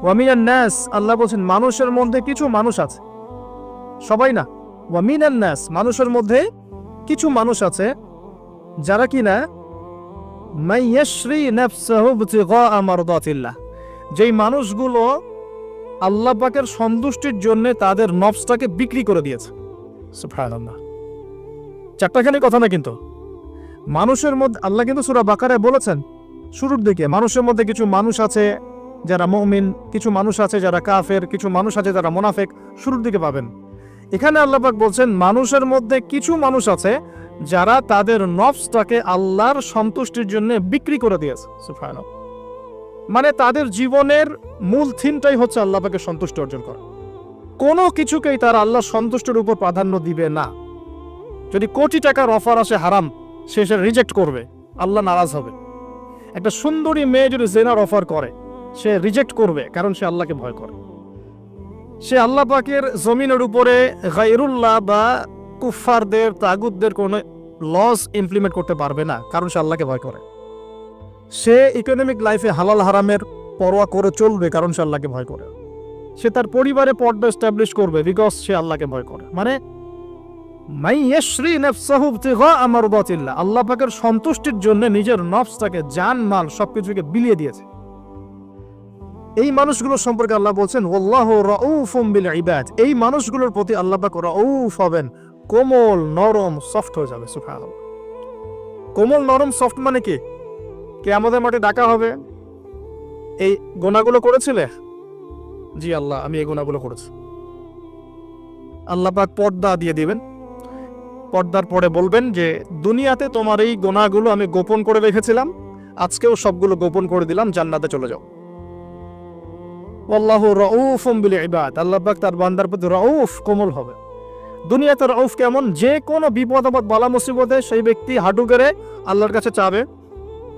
ওয়া মিনান নাস, আল্লাহ বলছেন মানুষের মধ্যে কিছু মানুষ আছে, সবাই না। ওয়া মিনান নাস, মানুষের মধ্যে কিছু মানুষ আছে যারা কিনা মান ইয়াশরি নাফসাহু ইবতিগা মারদাতিল্লাহ, যেই মানুষগুলো আল্লাহ পাকের সন্তুষ্টির জন্য তাদের নফসটাকে বিক্রি করে দিয়েছে। সুবহানাল্লাহ, চারটাখানি কথা না কিন্তু। মানুষের মধ্যে আল্লাহ কিন্তু সূরা বাকারায় বলেছেন শুরুর দিকে, মানুষের মধ্যে কিছু মানুষ আছে যারা মুমিন, কিছু মানুষ আছে যারা কাফের, কিছু মানুষ আছে যারা মুনাফিক, শুরুর দিকে পাবেন। এখানে আল্লাহ পাক বলছেন মানুষের মধ্যে কিছু মানুষ আছে যারা তাদের নফসটাকে আল্লাহর সন্তুষ্টির জন্য বিক্রি করে দিয়েছে। সুবহানাল্লাহ, মানে তাদের জীবনের মূল থিমটাই হচ্ছে আল্লাহ পাকের সন্তুষ্টি অর্জন করা। কোনো কিছুকেই তারা আল্লাহর সন্তুষ্টির উপর প্রাধান্য দিবে না। যদি কোটি টাকার অফার আসে হারাম, সে রিজেক্ট করবে, আল্লাহ নারাজ হবে। একটা সুন্দরী মেয়ে যদি জেনার অফার করে, সে রিজেক্ট করবে, কারণ সে আল্লাহকে ভয় করে। সে আল্লাহ পাকের জমিনের উপরে গায়রুল্লাহ বা কুফফারদের, তাগুতদের কোনো লস ইমপ্লিমেন্ট করতে পারবে না, কারণ সে আল্লাহকে ভয় করে। সে ইকোনমিক লাইফে হালাল হারামের পরোয়া করে চলবে, কারণ সে আল্লাহকে ভয় করে। সে তার পরিবারে পর্দা এস্টাবলিশ করবে, বিকজ সে আল্লাহকে ভয় করে। মানে মান ইয়াশরি নাফসাহু ইবতিগা মারদাতিল্লাহ, আল্লাহ পাকের সন্তুষ্টির জন্য নিজের নফসটাকে, জান মাল সবকিছুকে বিলিয়ে দিয়েছে। এই মানুষগুলো সম্পর্কে আল্লাহ বলছেন ওয়াল্লাহু রাউফুম বিল ইবাদ, এই মানুষগুলোর প্রতি আল্লাহ পাক রাউফ হবেন, কোমল নরম সফট হয়ে যাবে। সুবহানাল্লাহ, কোমল নরম সফট মানে কি? কিয়ামতের মাঠে ডাকা হবে, এই গুনাহগুলো করেছিলে? জি আল্লাহ, আমি এই গুনাহগুলো করেছি। আল্লাহ পাক পর্দা দিয়ে দিবেন, পর্দার পরে বলবেন যে দুনিয়াতে তোমার এই গুনাহগুলো আমি গোপন করে রেখেছিলাম, আজকেও সবগুলো গোপন করে দিলাম, জান্নাতে চলে যাও। আল্লাহু রাউফুম বিল ইবাদ, আল্লাহ পাক তার বান্দার প্রতি রাউফ, কোমল হবে। দুনিয়াতে রাউফ কেমন? যে কোনো বিপদ আপদ বালা মুসিবতে সেই ব্যক্তি হাঁটু গেড়ে আল্লাহর কাছে চাবে,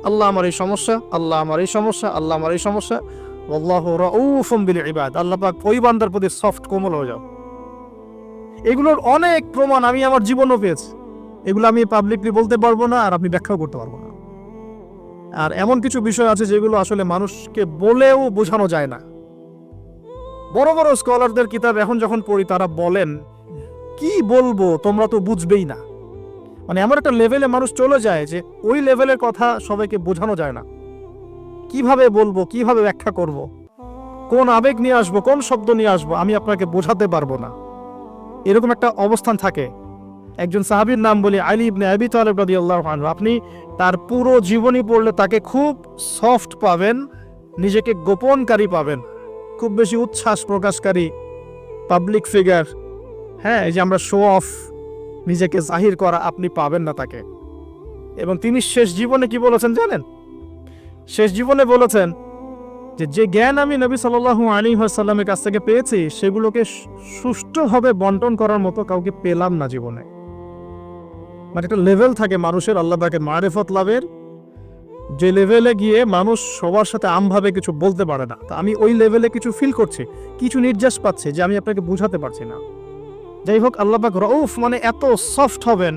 আল্লাহ আমার এই সমস্যা, আল্লাহ আমার এই সমস্যা, আল্লাহ আমার এই সমস্যা। আল্লাহু রাউফুম বিল ইবাদ, আল্লাহ পাক ওই বান্দার প্রতি সফট, কোমল হয়ে যাও। এগুলোর অনেক প্রমাণ আমি আমার জীবনও পেয়েছি। এগুলো আমি পাবলিকলি বলতে পারবো না, আর আপনি ব্যাখ্যাও করতে পারবো না। আর এমন কিছু বিষয় আছে যেগুলো আসলে মানুষকে বলেও বোঝানো যায় না। বড় বড় স্কলারদের কিতাব এখন যখন পড়ি, তারা বলেন কি বলবো, তোমরা তো বুঝবেই না। মানে এমন একটা লেভেলে মানুষ চলে যায় যে ওই লেভেলের কথা সবাইকে বোঝানো যায় না। কিভাবে বলবো, কিভাবে ব্যাখ্যা করব, কোন আবেগ নিয়ে আসবো, কোন শব্দ নিয়ে আসবো, আমি আপনাকে বোঝাতে পারবো না। এরকম একটা অবস্থান থাকে। একজন সাহাবীর নাম বলি আলী ইবনে আবি তালেব রাদিয়াল্লাহু আনহু। আপনি তার পুরো জীবনী পড়লে তাকে খুব সফট পাবেন, নিজেকে গোপনকারী পাবেন, খুব বেশি উচ্ছ্বাস প্রকাশকারী পাবলিক ফিগার। হ্যাঁ, এই যে আমরা শো অফ, নিজেকে জাহির করা, আপনি পাবেন না তাকে। এবং তিনি শেষ জীবনে কি বলেছেন জানেন? শেষ জীবনে বলেছেন যে যে জ্ঞান আমি নবী সাল্লাল্লাহু আলাইহি ওয়াসাল্লামের কাছ থেকে পেয়েছি, সেগুলোকে সুষ্ঠুভাবে বন্টন করার মতো কাউকে পেলাম না জীবনে। মানে একটা লেভেল থাকে মানুষের আল্লাহ পাকের মারিফত লাভের, যে লেভেলে গিয়ে মানুষ সবার সাথে আমভাবে কিছু বলতে পারে না। তা আমি ওই লেভেলে কিছু ফিল করছি, কিছু নির্যাস পাচ্ছি যে আমি আপনাকে বুঝাতে পারছি না। যাই হোক, আল্লাহ পাক রাউফ মানে এত সফট হবেন,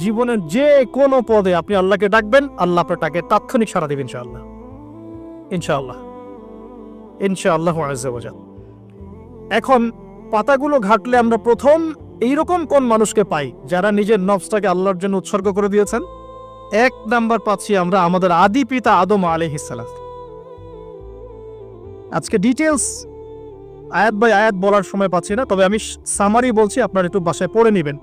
জীবনের যে কোনো পদে আপনি আল্লাহকে ডাকবেন, আল্লাহ আপনাকে তাৎক্ষণিক সাড়া দেবেন ইনশাআল্লাহ। ইনশাআল্লাহ, ইনশাআল্লাহু আযজা ওয়া জাল। এখন পাতাগুলো ঘাটলে আমরা প্রথম এইরকম কোন মানুষকে পাই যারা নিজের নফসটাকে আল্লাহর জন্য উৎসর্গ করে দিয়েছেন? এক নাম্বার পাচ্ছি আমরা আমাদের আদি পিতা আদম আলাইহিস সালাম। আজকে ডিটেইলস আয়াত বাই আয়াত বলার সময় পাচ্ছি না, তবে আমি সামারি বলছি, আপনারা একটু বাসায় পড়ে নেবেন।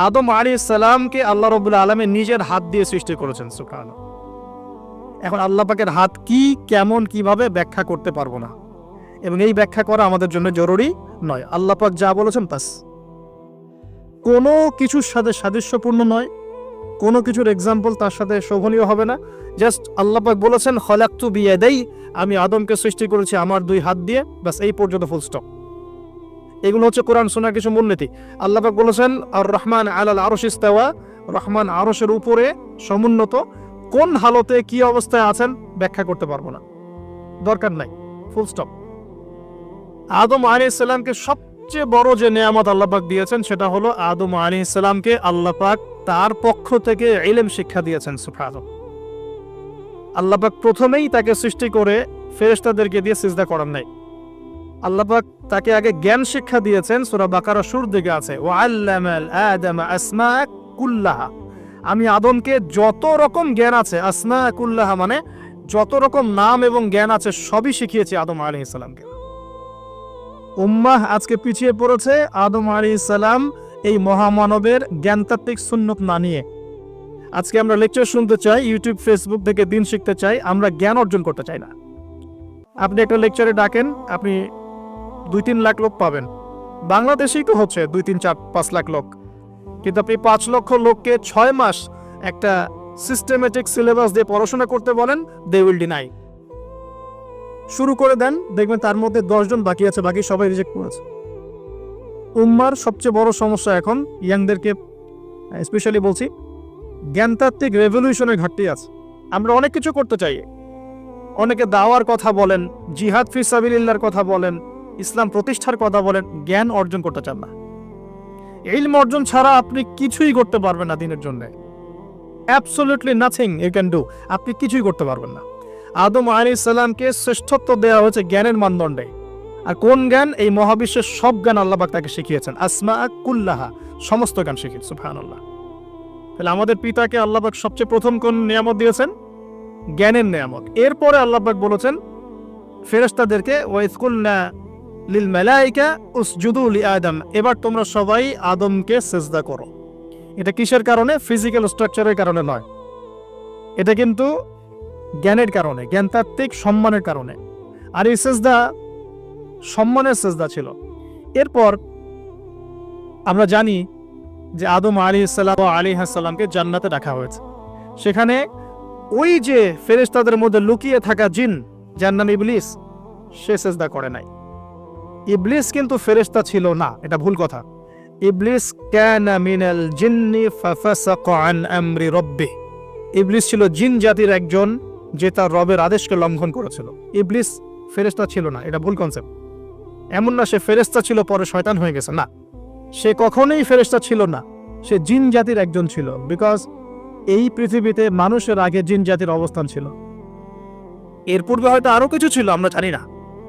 আদম আলাইহিস সালামকে আল্লাহ রাব্বুল আলামিন নিজের হাত দিয়ে সৃষ্টি করেছেন। সুবহানাল্লাহ। এখন আল্লাহ পাকের হাত কি, কেমন, কিভাবে ব্যাখ্যা করতে পারবো না, এবং এই ব্যাখ্যা করা আমাদের জন্য জরুরি নয়। আল্লাহ পাক যা বলেছেন বাস, কোনো কিছুর সাথে সাদৃশ্যপূর্ণ নয়, কোনো কিছুর এক্সাম্পল তার সাথে শোভনীয় হবে না। জাস্ট আল্লাহ পাক বলেছেন খলাকতু বিয়াদাই, আমি আদমকে সৃষ্টি করেছি আমার দুই হাত দিয়ে, বাস এই পর্যন্ত, ফুল স্টপ। এগুলো হচ্ছে কোরআন সুন্নাহর কিছু মূলনীতি। আল্লাহ পাক বলেছেন আর রহমান আলাল আরশ ইস্তাওয়া, রহমান আরশের উপরে সমুন্নত। কোন হালতে কি অবস্থায় আছেন ব্যাখ্যা করতে পারবো না, দরকার নাই, ফুল স্টপ। আদম আলাইহিস সালামকে সবচেয়ে বড় যে নেয়ামত আল্লাহ পাক দিয়েছেন, সেটা হলো আদম আলাইহিস সালামকে আল্লাহ পাক তার পক্ষ থেকে ইলম শিক্ষা দিয়েছেন। সুবহানাল্লাহ। আল্লাহ পাক প্রথমেই তাকে সৃষ্টি করে ফেরেশতাদেরকে দিয়ে সিজদা করান নাই। আল্লাহ পাক তাকে আগে জ্ঞান শিক্ষা দিয়েছেন। সূরা বাকারা শুরুর দিকে আছে, ওয়া আল্লামাল আদামা আসমা কুল্লাহা। আমি আদমকে যত রকম জ্ঞান আছে, আসমা কুল্লাহা মানে যত রকম নাম এবং জ্ঞান আছে সবই শিখিয়েছি আদম আলাইহিস সালামকে। উম্মাহ আজকে পিছিয়ে পড়েছে আদম আলাইহিস সালাম এই মহামানবের জ্ঞানতাত্ত্বিক সুন্নত না নিয়ে। আজকে আমরা লেকচার শুনতে চাই, ইউটিউব ফেসবুক থেকে দিন শিখতে চাই, আমরা জ্ঞান অর্জন করতে চাই না। আপনি একটা লেকচারে ডাকেন, আপনি 2-3 লাখ লোক পাবেন। বাংলাদেশেই তো হচ্ছে 2-3-4-5 লাখ লোক, কিন্তু আপনি 5 লক্ষ লোককে 6 মাস একটা সিস্টেমেটিক সিলেবাস দিয়ে পড়াশোনা করতে বলেন, দে উইল ডিনাই। শুরু করে দেন, দেখবেন তার মধ্যে 10 জন বাকি আছে, বাকি সবাই রিজেক্ট করেছে। উম্মার সবচেয়ে বড় সমস্যা এখন, ইয়াংদেরকে স্পেশালি বলছি, জ্ঞানতাত্ত্বিক রেভলিউশনের ঘাটতি আছে। আমরা অনেক কিছু করতে চাই, অনেকে দাওয়ার কথা বলেন, জিহাদ ফি সাবিলিল্লাহর কথা বলেন, ইসলাম প্রতিষ্ঠার কথা বলেন, জ্ঞান অর্জন করতে চান না। ইলম অর্জন ছাড়া আপনি কিছুই করতে পারবেন না দিনের জন্য। Absolutely nothing you can do. আপনি কিছুই করতে পারবেন না। আদম আলাইহিস সালামকে শ্রেষ্ঠত্ব দেওয়া হয়েছে জ্ঞানের মানদণ্ডে। আর কোন জ্ঞান? এই মহাবিশ্বের সব জ্ঞান আল্লাহ পাক তাকে শিখিয়েছেন, আসমা কুল্লাহা, সমস্ত জ্ঞান শিখিয়েছেন। সুবহানাল্লাহ। তাহলে আমাদের পিতাকে আল্লাহ পাক সবচেয়ে প্রথম কোন নিয়ামত দিয়েছেন? জ্ঞানের নিয়ামত। এরপরে আল্লাহ পাক বলেছেন ফেরেশতাদেরকে, ওয়াইজ কুলনা লিল মালাইকা উসজুদু লিআদম, এবার তোমরা সবাই আদমকে সিজদা করো। এটা কিসের কারণে? ফিজিক্যাল স্ট্রাকচারের কারণে নয়, এটা কিন্তু জ্ঞানের কারণে, জ্ঞানতাত্ত্বিক সম্মানের কারণে। আর এই সিজদা সম্মানের সিজদা ছিল। এরপর আমরা জানি যে আদম আলাইহিস সালামকে জান্নাতে রাখা হয়েছে। সেখানে ওই যে ফেরেশতাদের মধ্যে লুকিয়ে থাকা জিন, যার নাম ইবলিস, সে সিজদা করে নাই। ইবলিস কিন্তু ফেরেশতা ছিল না, এটা ভুল কথা। ইবলিস কানা মিনাল জিন্নি ফাফাসাকা আন আমরি রাব্বিহ। ইবলিস ছিল জিন জাতির একজন, যে তার রবের আদেশকে লঙ্ঘন করেছিল। ইবলিস ফেরেশতা ছিল না, এটা ভুল কনসেপ্ট। এমন না সে ফেরেশতা ছিল পরে শয়তান হয়ে গেছে, না, সে কখনোই ফেরেশতা ছিল না, সে জিন জাতির একজন ছিল। বিকজ এই পৃথিবীতে মানুষের আগে জিন জাতির অবস্থান ছিল। এর পূর্বে হয়তো আরো কিছু ছিল, আমরা জানি না,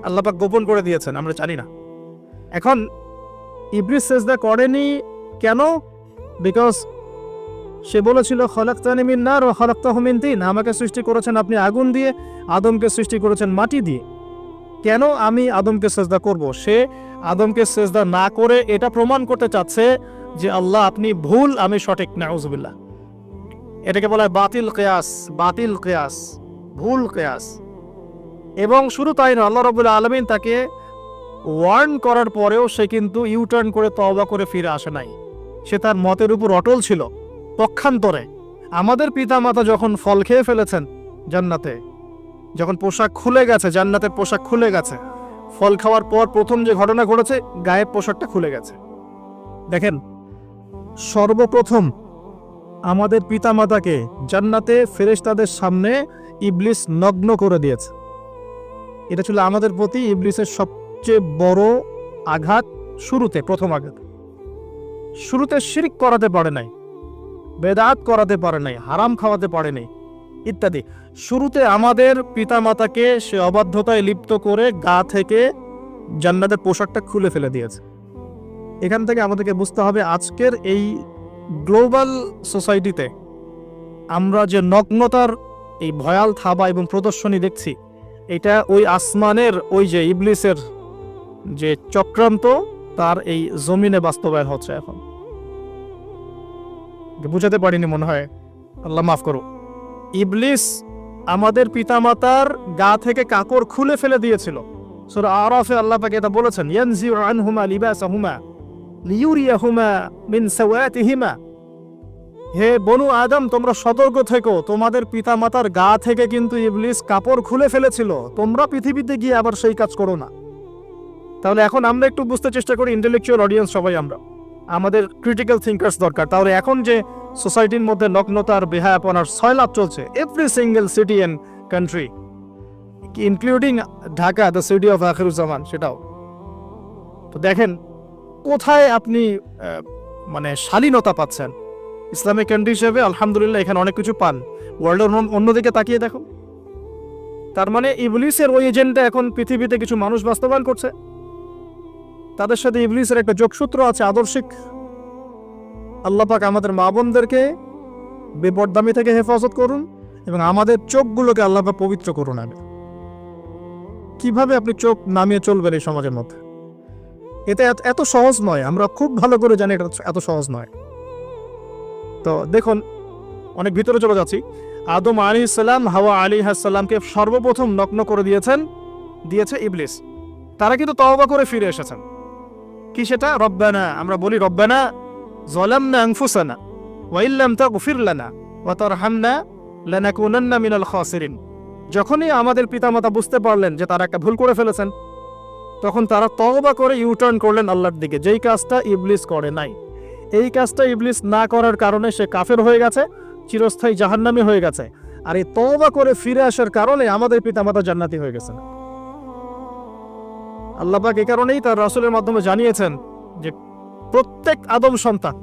আল্লাহ পাক গোপন করে দিয়েছেন, আমরা জানি না। এখন ইবলিস সিজদা করেনি কেন? বিকজ সে বলেছিল খলাকতানি মিন নার ওয়া খলাকতাহু মিন তিন, আমাকে সৃষ্টি করেছেন আপনি আগুন দিয়ে, আদমকে সৃষ্টি করেছেন মাটি দিয়ে, কেন আমি আদমকে সিজদা করব? সে আদমকে সিজদা না করে এটা প্রমাণ করতে চাচ্ছে যে আল্লাহ আপনি ভুল, আমি সঠিক। নাউজুবিল্লাহ। এটাকে বলা হয় বাতিল কিয়াস, বাতিল কিয়াস, ভুল কিয়াস। এবং শুধু তাই না, আল্লাহ রাব্বুল আলামিন তাকে ওয়ার্ন করার পরেও সে কিন্তু ইউটার্ন করে তওবা করে ফিরে আসে নাই। সে তার মতের উপর অটল ছিল। পক্ষান্তরে আমাদের পিতামাতা যখন ফল খেয়ে ফেলেছেন জান্নাতে, যখন পোশাক খুলে গেছে, জান্নাতের পোশাক খুলে গেছে, ফল খাওয়ার পর প্রথম যে ঘটনা ঘটেছে, গায়ের পোশাকটা খুলে গেছে। দেখেন, সর্বপ্রথম আমাদের পিতামাতাকে জান্নাতে ফেরেশতাদের সামনে ইবলিস নগ্ন করে দিয়েছে। এটা ছিল আমাদের প্রতি ইবলিসের সবচেয়ে বড় আঘাত। শুরুতে, প্রথম আঘাত। শুরুতে শিরক করাতে পারে নাই, বেদাত করাতে পারে নাই, হারাম খাওয়াতে পারে নাই ইত্যাদি। শুরুতে আমাদের পিতামাতাকে সে অবাধ্যতায় লিপ্ত করে গা থেকে জান্নাতের পোশাকটা খুলে ফেলে দিয়েছে। এখান থেকে আমাদেরকে বুঝতে হবে, আজকের এই গ্লোবাল সোসাইটিতে আমরা যে নগ্নতার এই ভয়াল থাবা এবং প্রদর্শনী দেখছি, এটা ওই আসমানের ওই যে ইবলিসের যে চক্রান্ত, তার এই জমিনে বাস্তবায়ন হচ্ছে এখন। বুঝাতে পারিনি মনে হয়, আল্লাহ মাফ করো। ইবলিস আমাদের পিতামাতার গা থেকে কাপড় খুলে ফেলে দিয়েছিল। সূরা আরাফে আল্লাহ পাক এটা বলেছেন, ইয়ানজিউ আনহুমা লিবাসাহুমা লিয়ুরিয়াহুমা মিন সাওয়াতিহিমা। হে বনু আদম, তোমরা সতর্ক থেকো, তোমাদের পিতামাতার গা থেকে কিন্তু ইবলিস কাপড় খুলে ফেলেছিল, তোমরা পৃথিবীতে গিয়ে আবার সেই কাজ করো না। তাহলে এখন আমরা একটু বুঝতে চেষ্টা করি, ইন্টেলেকচুয়াল অডিয়েন্স সবাই আমরা, আমাদের ক্রিটিক্যাল থিঙ্কার্স দরকার। তাহলে এখন যে সোসাইটির মধ্যে নগ্নতার, বেহায়াপনার সয়লাভ চলছে, every single city and country, including Dhaka, the city of Akhiruzzaman, সেটাও তো দেখেন কোথায় আপনি মানে শালীনতা পাচ্ছেন। ইসলামিক কান্ট্রি হিসেবে আলহামদুলিল্লাহ এখানে অনেক কিছু পান। ওয়ার্ল্ডের অন্যদিকে তাকিয়ে দেখো, তার মানে ইবলিসের ওই এজেন্ডা এখন পৃথিবীতে কিছু মানুষ বাস্তবায়ন করছে। তাদের সাথে ইবলিসের একটা যোগসূত্র আছে আদর্শিক। আল্লাহ পাক আমাদের মা বোনদেরকে বেপরদামি থেকে হেফাজত করুন এবং আমাদের চোখগুলোকে আল্লাহ পাক পবিত্র করুন। কিভাবে আপনি চোখ নামিয়ে চলবেন এই সমাজের মধ্যে? এটা এত সহজ নয়, আমরা খুব ভালো করে জানি এটা এত সহজ নয়। তো দেখুন, অনেক ভিতরে চলে যাচ্ছি। আদম আলাইহিস সালাম হাওয়া আলাইহিস সালামকে সর্বপ্রথম নগ্ন করে দিয়েছে ইবলিস। তারা কিন্তু তওবা করে ফিরে এসেছেন। কি সেটা? রব্বানা, আমরা বলি রব্বানা যালামনা আনফুসানা ওয়া ইল্লাম তাগফির লানা ওয়া তারহামনা লানাকুনান্না মিনাল খাসিরিন। যখনই আমাদের পিতামাতা বুঝতে পারলেন যে তারা একটা ভুল করে ফেলেছেন, তখন তারা তওবা করে ইউটার্ন করলেন আল্লাহর দিকে, যেই কাজটা ইবলিস করে নাই। এই কাজটা ইবলিস না করার কারণে সে কাফের হয়ে গেছে, চিরস্থায়ী জাহান্নামী হয়ে গেছে। আর এই তওবা করে ফিরে আসার কারণে আমাদের পিতামাতা জান্নাতি হয়ে গেছেন। আল্লাহ পাক এই কারণেই তার রাসূলের মাধ্যমে জানিয়েছেন যে প্রত্যেক আদম সন্তান,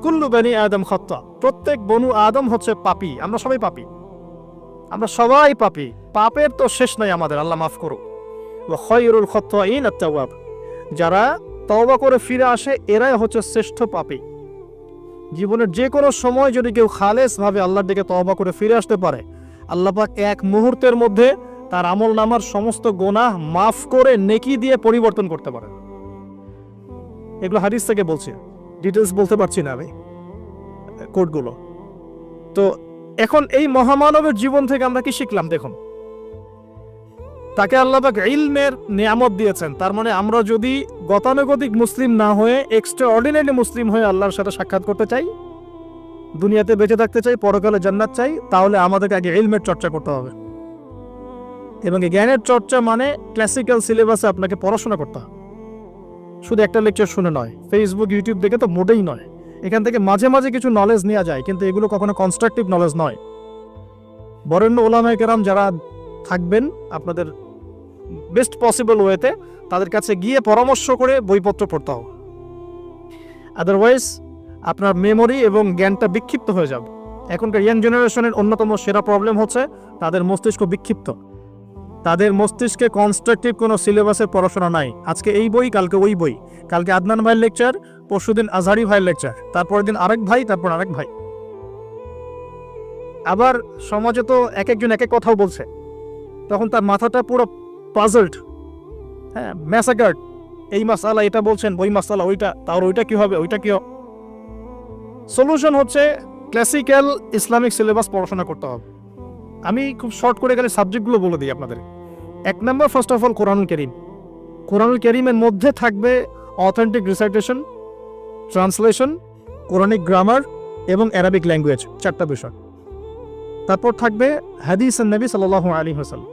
কুল্লু বনি আদম খাত্তা, প্রত্যেক বনু আদম হচ্ছে পাপী। আমরা সবাই পাপী, আমরা সবাই পাপী। পাপের তো শেষ নাই আমাদের, আল্লাহ মাফ করুক। ওয়া খায়রুল খাত্তাইন আত-তাওয়াব, যারা তওবা করে ফিরে আসে এরাই হচ্ছে শ্রেষ্ঠ পাপী। জীবনের যে কোনো সময় যদি কেউ খালেসভাবে আল্লাহর দিকে তওবা করে ফিরে আসতে পারে, আল্লাহ পাক এক মুহূর্তের মধ্যে তার আমল নামার সমস্ত গুনাহ মাফ করে নেকি দিয়ে পরিবর্তন করতে পারে। এগুলো হাদিস থেকে বলছি, ডিটেলস বলতে পারছি না আমি, কোডগুলো। তো এখন এই মহামানবের জীবন থেকে আমরা কি শিখলাম? দেখুন, তাকে আল্লাহ পাক ইলমের নিয়ামত দিয়েছেন। তার মানে আমরা যদি গতানুগতিক মুসলিম না হয়ে এক্সট্রা অর্ডিনারি মুসলিম হয়ে আল্লাহর সাথে সাক্ষাৎ করতে চাই, দুনিয়াতে বেঁচে থাকতে চাই, পরকালে জান্নাত চাই, তাহলে আমাদেরকে আগে ইলমের চর্চা করতে হবে। এবং এই জ্ঞানের চর্চা মানে ক্লাসিক্যাল সিলেবাসে আপনাকে পড়াশোনা করতে হবে, শুধু একটা লেকচার শুনে নয়, ফেসবুক ইউটিউব দেখে তো মোটেই নয়। এখান থেকে মাঝে মাঝে কিছু নলেজ নেওয়া যায়, কিন্তু এগুলো কখনো কনস্ট্রাকটিভ নলেজ নয়। বরেণ্য ওলামায়ে কেরাম যারা থাকবেন আপনাদের বেস্ট পসিবল ওয়েতে, তাদের কাছে গিয়ে পরামর্শ করে বইপত্র পড়তে হবে। আদারওয়াইজ আপনার মেমোরি এবং জ্ঞানটা বিক্ষিপ্ত হয়ে যাবে। এখনকার ইয়াং জেনারেশনের অন্যতম সেরা প্রবলেম হচ্ছে তাদের মস্তিষ্ক বিক্ষিপ্ত। তাদের মস্তিষ্কে কনস্ট্রাকটিভ কোনো সিলেবাসের পড়াশোনা নাই। আজকে এই বই, কালকে ওই বই, কালকে আদনান ভাইয়ের লেকচার, পরশুদিন আজহারি ভাইয়ের লেকচার, তারপরের দিন আরেক ভাই, তারপর আরেক ভাই। আবার সমাজে তো এক একজন এক এক কথাও বলছে, তখন তার মাথাটা পুরো পাজলড, হ্যাঁ, ম্যাসাকার্ড। এই মাসালা এটা বলছেন, ওই মাসালা ওইটা, তার ওইটা কি হবে, ওইটা কি হবে। সলিউশন হচ্ছে ক্লাসিক্যাল ইসলামিক সিলেবাস পড়াশোনা করতে হবে। আমি খুব শর্ট করে গেলে সাবজেক্টগুলো বলে দিই আপনাদের। 1 নম্বর, ফার্স্ট অফ অল কোরআনুল কারীম। কোরআনুল কারীমের মধ্যে থাকবে authentic recitation, translation, Quranic grammar এবং অ্যারাবিক ল্যাঙ্গুয়েজ, 4টা বিষয়। তারপর থাকবে হাদিস নবী সাল্লাল্লাহু আলাইহি ওয়াসাল্লাম।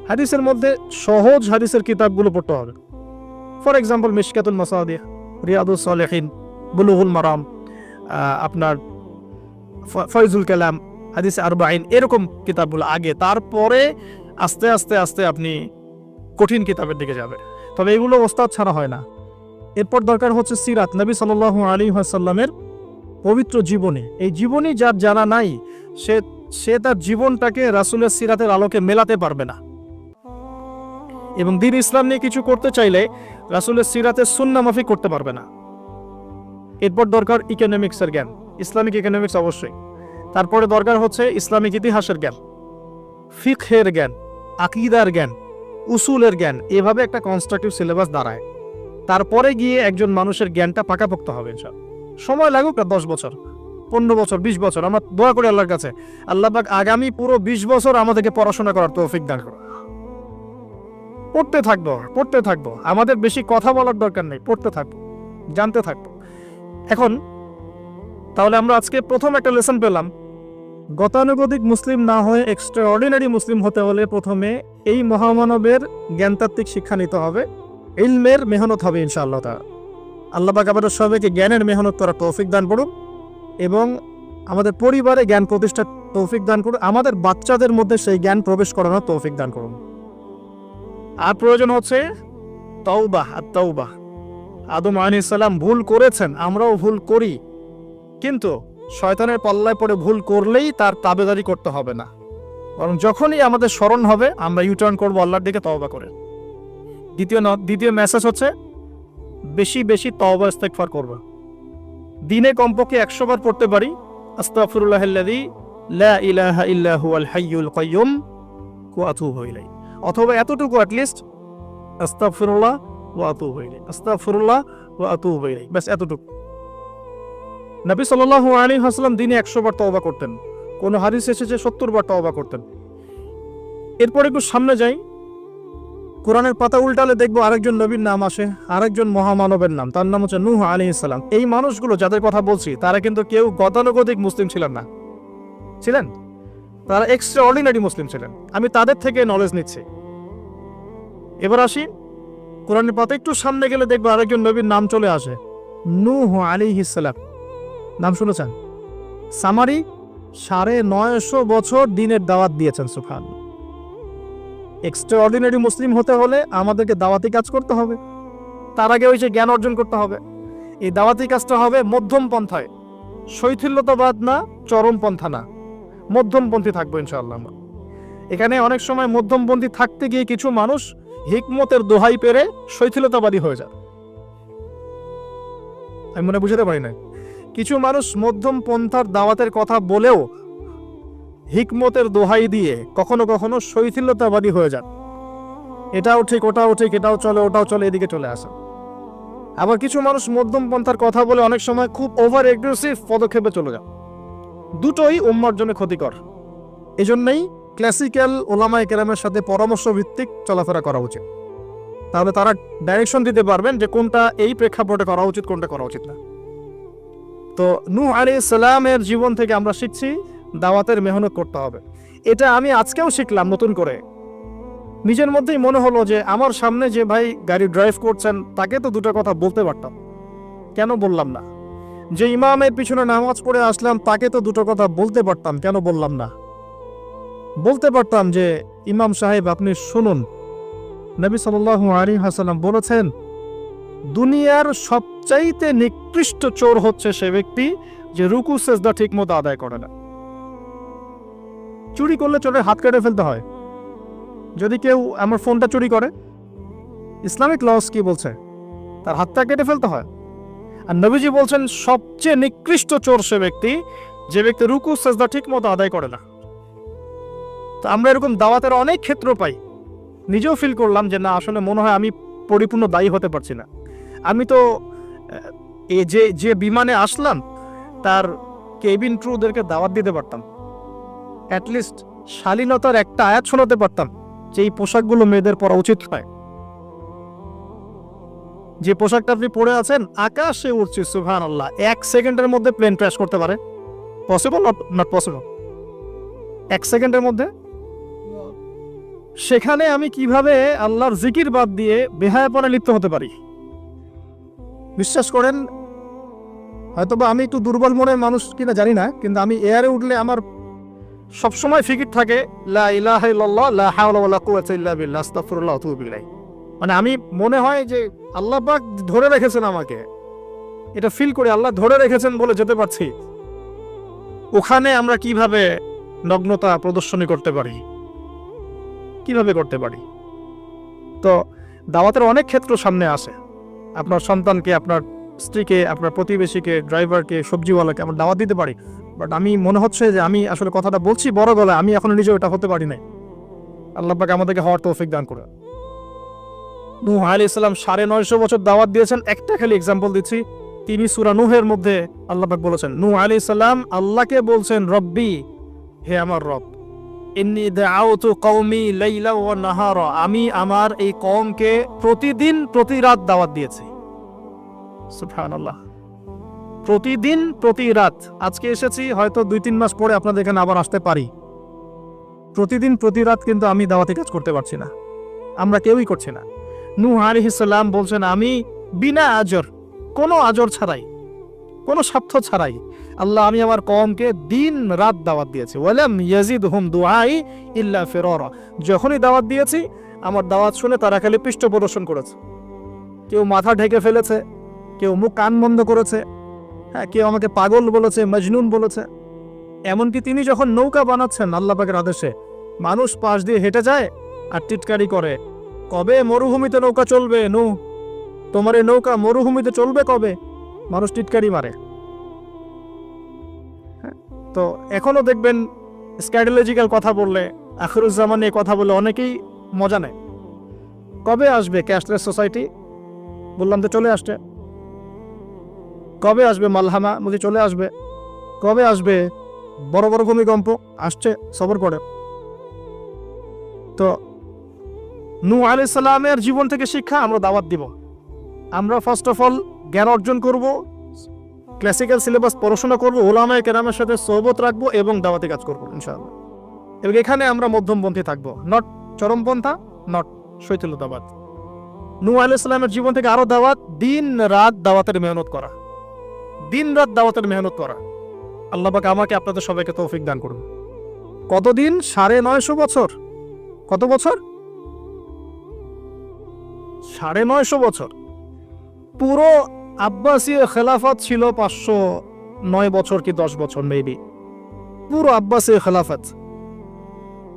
হাদিসের মধ্যে সহজ হাদিসের কিতাবগুলো পড়তে হবে। ফর এক্সাম্পল মিশকাতুল মাসাবিহ, রিয়াদুস সালিহিন, বুলুগুল মারাম, আপনার ফয়জুল কালাম, হাদিস আরবাইন, এরকম কিতাবগুলো আগে, তারপরে আস্তে আস্তে আস্তে আপনি কঠিন কিতাবের দিকে যাবেন। তবে এগুলো ওস্তাদ ছাড়া হয় না। এরপর দরকার হচ্ছে সিরাত, নবী সাল্লাল্লাহু আলাইহি ওয়াসাল্লামের পবিত্র জীবনী। এই জীবনী যার জানা নাই, সে তার জীবনটাকে রাসূলের সিরাতের আলোকে মেলাতে পারবে না। এবং দ্বীন ইসলাম নিয়ে কিছু করতে চাইলে রাসূলের সিরাতের সুন্নাহ মাফিক করতে পারবে না। এরপর দরকার ইকোনমিক্সের জ্ঞান, ইসলামিক ইকোনমিক্স অবশ্যই। তারপরে দরকার হচ্ছে ইসলামিক ইতিহাসের জ্ঞান, ফিকহের জ্ঞান, আকীদার জ্ঞান, উসুলের জ্ঞান। এভাবে একটা কনস্ট্রাকটিভ সিলেবাস দাঁড়ায়। তারপরে গিয়ে একজন মানুষের জ্ঞানটা পাকাপোক্ত হবে ইনশাআল্লাহ। সময় লাগুক না 10 বছর, 15 বছর, 20 বছর। আমরা দোয়া করি আল্লাহর কাছে, আল্লাহ পাক আগামী পুরো 20 বছর আমাদেরকে পড়াশোনা করার তৌফিক দান করুন। পড়তে থাকবো। আমাদের বেশি কথা বলার দরকার নেই, পড়তে থাকবো, জানতে থাকবো। এখন তাহলে আমরা আজকে প্রথম একটা লেসন পেলাম, গতানুগতিক মুসলিম না হয়ে এক্সট্রা অর্ডিনারি মুসলিম হতে হলে প্রথমে এই মহামানবের জ্ঞানতাত্ত্বিক শিক্ষা নিতে হবে, ইলমের মেহনত হবে ইনশাআল্লাহ তাআলা। আল্লাহ পাক আমাদের সবাইকে জ্ঞানের মেহনত করার তৌফিক দান করুন এবং আমাদের পরিবারে জ্ঞান প্রতিষ্ঠার তৌফিক দান করুন, আমাদের বাচ্চাদের মধ্যে সেই জ্ঞান প্রবেশ করানোর তৌফিক দান করুন। আর প্রয়োজন হচ্ছে তাওবাহ, আত-তাওবাহ। আদম আলাইহিস সালাম ভুল করেছেন, আমরাও ভুল করি, কিন্তু শয়তানের পাল্লায় পড়ে ভুল করলেই তার তাবেদারি করতে হবে না। বরং যখনই আমাদের স্মরণ হবে আমরা ইউটার্ন করবো আল্লাহর দিকে তওবা করে। দ্বিতীয় মেসেজ হচ্ছে বেশি বেশি তওবা ইস্তেগফার করবা। দিনে কমপক্ষে 100 বার পড়তে পারি আস্তাগফিরুল্লাহাল্লাযী লা ইলাহা ইল্লা হুয়াল হাইয়ুল কাইয়্যুম ওয়া আতুবু ইলাইহি, অথবা এতটুকু অ্যাটলিস্ট আস্তাগফিরুল্লাহ ওয়া আতুবু ইলাইহি, আস্তাগফিরুল্লাহ ওয়া আতুবু ইলাইহি, ব্যাস এতটুকু। নবী সাল্লাল্লাহু আলাইহি ওয়াসাল্লাম দিনে 100 বার তওবা করতেন, কোন হাদিস এসেছে 70 বার তওবা করতেন। এরপর একটু সামনে যাই, কোরআনের পাতা উল্টালে দেখবো আরেকজন নবীর নাম আসে, আরেকজন মহামানবের নাম, তার নাম হচ্ছে নূহ আলাইহিস সালাম। এই মানুষগুলো যাদের কথা বলছি তারা কিন্তু কেউ গতানুগতিক মুসলিম ছিলেন না, ছিলেন তারা এক্সট্রা অর্ডিনারি মুসলিম ছিলেন। আমি তাদের থেকে নলেজ নিচ্ছি। এবার আসি কোরআনের পাতা একটু সামনে গেলে দেখবো আরেকজন নবীর নাম চলে আসে, নূহ আলাইহিস সালাম। নাম শুনেছেন? সামারি 950 বছর দিনের দাওয়াত দিয়েছেন। সুবহানাল্লাহ। এক্সট্রা অর্ডিনারি মুসলিম হতে হলে আমাদেরকে দাওয়াতি কাজ করতে হবে, তার আগে ওই যে জ্ঞান অর্জন করতে হবে। এই দাওয়াতি কাজটা হবে মধ্যম পন্থায়, শৈথিল্যতাবাদ না, চরমপন্থা না, মধ্যমপন্থী থাকবো ইনশাআল্লাহ। এখানে অনেক সময় মধ্যমপন্থী থাকতে গিয়ে কিছু মানুষ হিকমতের দোহাই পেরে শৈথিলতাবাদী হয়ে যায়। আমি মনে বুঝাতে পারি না, কিছু মানুষ মধ্যম পন্থার দাওয়াতের কথা বলেও হিকমতের দোহাই দিয়ে কখনো কখনো শৈথিল্যতাবাদী হয়ে যান। এটাও ঠিক, ওটাও ঠিক, এটাও চলে, ওটাও চলে, এদিকে চলে আসে। আবার কিছু মানুষ মধ্যম পন্থার কথা বলে অনেক সময় খুব ওভার এগ্রেসিভ পদক্ষেপে চলে যান। দুটোই উম্মার জন্য ক্ষতিকর। এজন্যই ক্লাসিক্যাল ওলামায়ে কেরামের সাথে পরামর্শ ভিত্তিক চলাফেরা করা উচিত, তাহলে তারা ডাইরেকশন দিতে পারবেন যে কোনটা এই প্রেক্ষাপটে করা উচিত, কোনটা করা উচিত না। তো নূহ আলাইহিস সালামের জীবন থেকে আমরা শিখছি দাওয়াতের মেহনত করতে হবে। এটা আমি আজকেও শিখলাম নতুন করে। নিজের মধ্যেই মনে হলো যে আমার সামনে যে ভাই গাড়ি ড্রাইভ করছেন তাকে তো দুটো কথা বলতে পারতাম, কেন বললাম না? যে ইমামের পিছনে নামাজ পড়ে আসলাম তাকে তো দুটো কথা বলতে পারতাম, কেন বললাম না? বলতে পারতাম যে ইমাম সাহেব আপনি শুনুন, নবী সাল্লাল্লাহু আলাইহি ওয়াসাল্লাম বলেছেন দুনিয়ার সবচাইতে নিকৃষ্ট চোর হচ্ছে সে ব্যক্তি যে রুকু সেজদা ঠিক মতো আদায় করে না। চুরি করলে চোরের হাত কেটে ফেলতে হয়। যদি কেউ আমার ফোনটা চুরি করে, ইসলামিক লস কি বলছে? তার হাতটা কেটে ফেলতে হয়। আর নবীজি বলছেন সবচেয়ে নিকৃষ্ট চোর সে ব্যক্তি যে ব্যক্তি রুকু সেজদা ঠিক মতো আদায় করে না। তো আমরা এরকম দাওয়াতের অনেক ক্ষেত্র পাই। নিজেও ফিল করলাম যে না, আসলে মনে হয় আমি পরিপূর্ণ দায়ী হতে পারছি না। আমি তো যে বিমানে আসলাম তার কেবিন ক্রুদেরকে দাওয়াত দিতে পারতাম, অ্যাটলিস্ট শালীনতার একটা আয়াত শোনাতে পারতাম যে এই পোশাকগুলো মেয়েদের পরা উচিত নয়। যে পোশাকটা আপনি পরে আছেন আকাশে উঠছে, সুবহানাল্লাহ, 1 সেকেন্ডের মধ্যে প্লেন ক্র্যাশ করতে পারে। পসিবল? Not possible. 1 সেকেন্ডের মধ্যে। সেখানে আমি কিভাবে আল্লাহর জিকির বাদ দিয়ে বেহায়াপনা লিপ্ত হতে পারি? বিশ্বাস করেন, হয়তোবা আমি একটু দুর্বল মনের মানুষ কিনা জানি না, কিন্তু আমি এয়ারে উঠলে আমার সবসময় ফিকির থাকে লা ইলাহা ইল্লাল্লাহ লা হাওলা ওয়ালা কুওয়াতা ইল্লা বিল্লাহ আস্তাগফিরুল্লাহ ওয়া আতুবু ইলাইহি। মানে আমি মনে হয় যে আল্লাহ পাক ধরে রেখেছেন আমাকে, এটা ফিল করে আল্লাহ ধরে রেখেছেন বলে যেতে পারছি। ওখানে আমরা কিভাবে নগ্নতা প্রদর্শনী করতে পারি, কিভাবে করতে পারি? তো দাওয়াতের অনেক ক্ষেত্র সামনে আসে। আপনার সন্তানকে, আপনার স্ত্রীকে, আপনার প্রতিবেশীকে, ড্রাইভারকে, সবজিওয়ালাকে আমরা দাওয়াত দিতে পারি। বাট আমি মনে হচ্ছে যে আমি আসলে কথাটা বলছি বড় গলায়, আমি এখনো নিজেও এটা হতে পারি নাই। আল্লাহ পাক আমাদেরকে হওয়ার তৌফিক দান করে। নূহ আলাইহিস সালাম 950 বছর দাওয়াত দিয়েছেন। একটা খালি এক্সাম্পল দিচ্ছি, তিনি সূরা নূহের মধ্যে আল্লাহ পাক বলেছেন, নূহ আলাইহিস সালাম আল্লাহকে বলছেন রব্বি, হে আমার রব, ইন্নী দাআউতু কওমি লাইলা ওয়া নাহারা, আমি আমার এই কওমকে প্রতিদিন প্রতি রাত দাওয়াত দিয়েছি। সুবহানাল্লাহ, প্রতিদিন প্রতি রাত। আজকে এসেছি, হয়তো 2-3 মাস পরে আপনাদের এখানে আবার আসতে পারি। প্রতিদিন প্রতি রাত কিন্তু আমি দাওয়াতি কাজ করতে পারছি না, আমরা কেউই করছি না। নূহ আলাইহিস সালাম বলছেন আমি বিনা আজর, কোনো আজর ছাড়াই, কোনো স্বার্থ ছাড়াই আল্লাহ আমি আমার কওমকে দিন রাত দাওয়াত দিয়েছি। ওয়ালাম ইয়াজিদহুম দুআই ইল্লা ফিরারা, যখনই দাওয়াত দিয়েছি আমার দাওয়াত শুনে তারা খালি পৃষ্ঠ প্রদর্শন করেছে। কেউ মাথা ঢেকে ফেলেছে, কেউ মুখ কান বন্ধ করেছে, হ্যাঁ, কেউ আমাকে পাগল বলেছে, মজনুন বলেছে। এমনকি তিনি যখন নৌকা বানাচ্ছেন আল্লাহ পাকের আদেশে, মানুষ পাশ দিয়ে হেঁটে যায় আর টিটকারি করে, কবে মরুভূমিতে নৌকা চলবে? তোমার এই নৌকা মরুভূমিতে চলবে কবে? মানুষ টিটকারি মারে। তো এখনো দেখবেন স্ক্যাটোলজিক্যাল কথা বললে, আখিরুজ্জামান নিয়ে কথা বলে অনেকেই মজা নেয়। কবে আসবে ক্যাশলেস সোসাইটি? বললাম তো চলে আসছে। কবে আসবে মালহামা? বলছি চলে আসবে। কবে আসবে বড় বড় ভূমিকম্প? আসছে, সবর করে। তো নূহ আলাইহিস সালামের জীবন থেকে শিক্ষা আমরা দাওয়াত দিব। আমরা ফার্স্ট অফ অল জ্ঞান অর্জন করব, ক্লাসিক্যাল সিলেবাস পড়াশোনা করব, উলামায়ে কেরামের সাথে সোহবত রাখবো এবং দাওয়াতি কাজ করবো ইনশাআল্লাহ। এবং এখানে আমরা মধ্যমপন্থী থাকবো, নট চরমপন্থা, নট শৈথিল্যতাবাদ। নূহ আলাইহিস সালামের জীবন থেকে আরো দাওয়াত, দিন রাত দাওয়াতের মেহনত করা, দিন রাত দাওয়াতের মেহনত করা। আল্লাহ পাক আমাকে আপনাদের সবাইকে তৌফিক দান করুন। কতদিন? 950 বছর। কত বছর? 950 বছর। পুরো আব্বাসীয় খেলাফত ছিল 509 বছর কি 10 বছর মেবি। পুরো আব্বাসীয় খেলাফত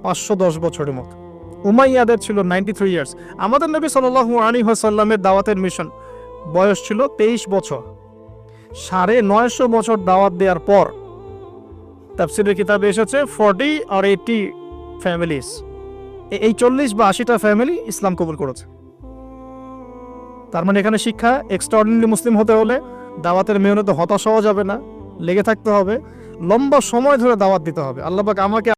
510 বছরের মতো। উমাইয়াদের ছিল 93 ইয়ার্স। আমাদের নবী সাল্লাল্লাহু আলাইহি ওয়াসাল্লামের দাওয়াতের মিশন বয়স ছিল 23 বছর। 950 বছর দাওয়াত দেওয়ার পর তাফসীরের কিতাবে এসেছে 40 or 80 ফ্যামিলিজ, এই 40 বা 80টা ফ্যামিলি ইসলাম কবুল করেছে। তার মানে এখানে শিক্ষা, এক্সট্রাঅর্ডিনারি মুসলিম হতে হলে দাওয়াতের মেহনতে হতাশ হওয়া যাবে না, লেগে থাকতে হবে, লম্বা সময় ধরে দাওয়াত দিতে হবে। আল্লাহ পাক আমাকে